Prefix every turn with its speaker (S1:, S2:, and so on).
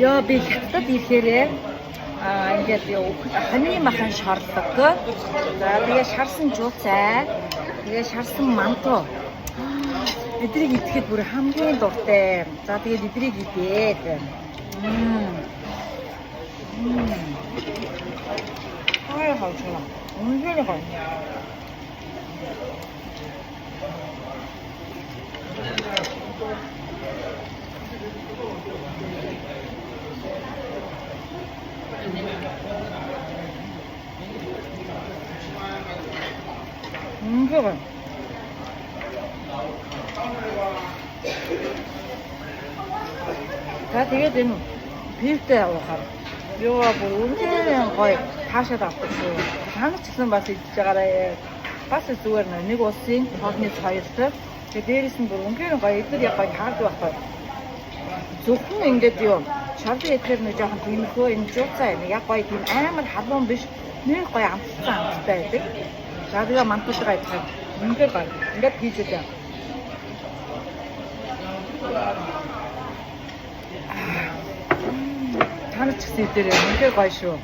S1: Яа би хятад ирэхээр ингээд ханы махан шаарддаг. За тэгээ шарсан жууцай. Тэгээ шарсан манту. Эдрийг идэхэд бүр хамгийн дуртай. За тэгээд эдрийг идээд. Ай хаашаа. Үнэхээр гоё. 그래. 자, 되게 좀 비슷해요, 요가 뭐 운전은 거의 다시도 안 붙고 한국 직선 봤을 때가 봤을 때는 이거 없이 거기 차였어. 그 내리신 분 운전은 거의 이들이 거의 다 좋았어. 조금 인데도요. 저도 예전에 저 한 빈 거 인쪽자에 내가 거의 빈 아무리 하던 듯이 늘 거의 안 쓰다. 자기가 만두가 있어. 이거 이게 비슷해. 하는 측수 있더래. 이게 거의 쉬워.